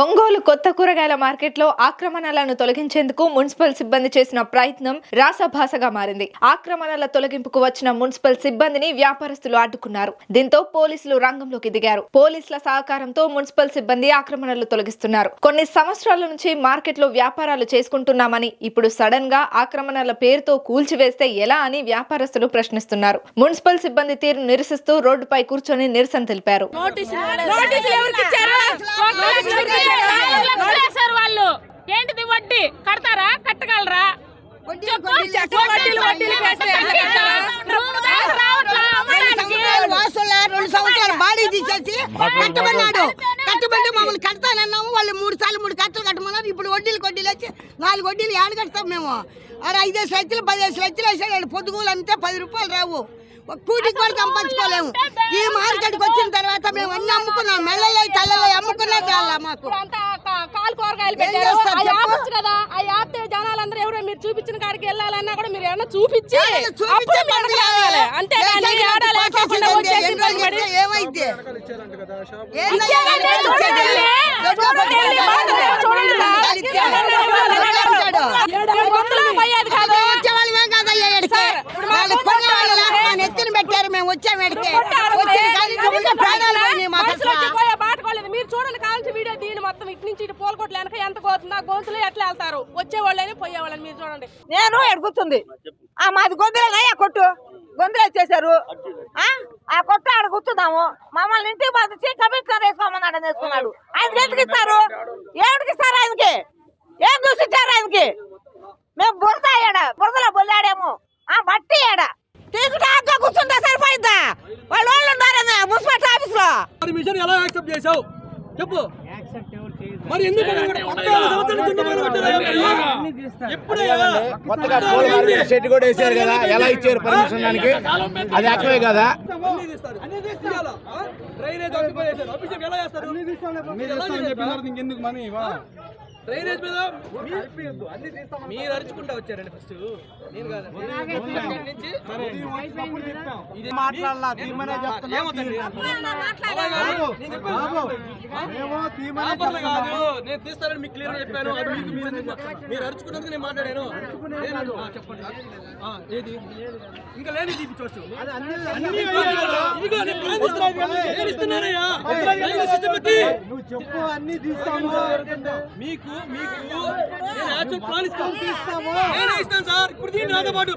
ఒంగోలు కొత్త కూరగాయల మార్కెట్లో ఆక్రమణలను తొలగించేందుకు మున్సిపల్ సిబ్బంది చేసిన ప్రయత్నం రాసభాసగా మారింది. ఆక్రమణల తొలగింపుకు వచ్చిన మున్సిపల్ సిబ్బందిని వ్యాపారస్తులు అడ్డుకున్నారు. దీంతో పోలీసులు రంగంలోకి దిగారు. పోలీసుల సహకారంతో మున్సిపల్ సిబ్బంది ఆక్రమణలు తొలగిస్తున్నారు. కొన్ని సంవత్సరాల నుంచి మార్కెట్లో వ్యాపారాలు చేసుకుంటున్నామని ఇప్పుడు సడన్ గా ఆక్రమణల పేరుతో కూల్చివేస్తే ఎలా అని వ్యాపారస్తులు ప్రశ్నిస్తున్నారు. మున్సిపల్ సిబ్బంది తీరును నిరసిస్తూ రోడ్డుపై కూర్చొని నిరసన తెలిపారు. వాళ్ళు ఏంటిది వడ్డీ కడతారా కట్టగలరా? రెండు సంవత్సరాలు బాడీ తీసేసి కట్టమన్నాడు. కట్టబడి మమ్మల్ని కడతానన్నాము. వాళ్ళు 3 సార్లు 3 కట్టలు కట్టమన్నారు. ఇప్పుడు వడ్డీలు వచ్చి 4 వడ్డీలు ఏడు కడతాం మేము. 5 లక్షలు 10 లక్షలు వేసాడు. పొద్దుగూలు అంతే 10 రూపాయలు రావు. కూటికి కూడా సంపాదించుకోలేము. ఈ మార్కెట్కి వచ్చిన తర్వాత మేము అన్ని అమ్ముకున్నాం. మెల్లలు తల్లలో అమ్ముకున్నా చాలా మాకు కాలు కూరగాయలు కదా. ఆ యాప్ జనాలందరూ ఎవరో మీరు చూపించిన కాడికి వెళ్ళాలన్నా కూడా మీరు ఏమన్నా చూపించి అంతేగాని ఏమైంది ఎత్తున పెట్టారు. మేము వచ్చాము మీరు చూడండి కావాల్సిన వీడియో దీని మొత్తం ఇటు నుంచి ఇటు పూలకొట్లు వెనక ఎంత పోతుందా గొంతులు ఎట్లా వెళ్తారు వచ్చేవాళ్ళని పోయేవాళ్ళని మీరు చూడండి. నేను ఎడుగుతుంది మాది గొంతులే ఆ కొట్టు గొంతులు వచ్చేసారు. ఆ కొట్టు ఆడ కూర్చున్నాము. మమ్మల్ని ఇంటికి పంపించి కమిషనర్ వేసుకోమన్నాడు వేసుకున్నాడు. ఆయనకి ఎందుకు ఇస్తారు? ఏమిటికి ఇస్తారు? ఆయనకి ఏం చూసిచ్చారు? ఆయనకి మేము బురద అయ్యాడ బురదలో బొల్లాడేమో మట్టి ఆడ తీసుకుంటే కూర్చుంటే సరిపోయిందా? వాళ్ళు ఉన్నారని మున్సిపల్ ఆఫీస్ లో ఎలా యాక్సెప్ట్ చేసావు చెప్పు. మరి ఎందుకు షెడ్ కూడా వేసారు కదా, ఎలా ఇచ్చారు పర్మిషన్ దానికి? అది యాక్టివే కదా. డ్రైనేజ్ ఎలా చేస్తారు? ఇంకెందుకు మనీ డ్రైనేజ్ మీద మీరు అరుచుకుంటా వచ్చారండి. ఫస్ట్ నేను కాదు నేను తీస్తానని మీకు క్లియర్ చెప్పాను. మీరు అరుచుకున్నందుకు నేను మాట్లాడాను. చెప్పండి ఏది ఇంకా లేని చూపించవచ్చు. మీకు నేను యాక్చువల్ ప్లాన్ ఇస్తాను సార్. ఇప్పుడు దీన్ని నాతో పాటు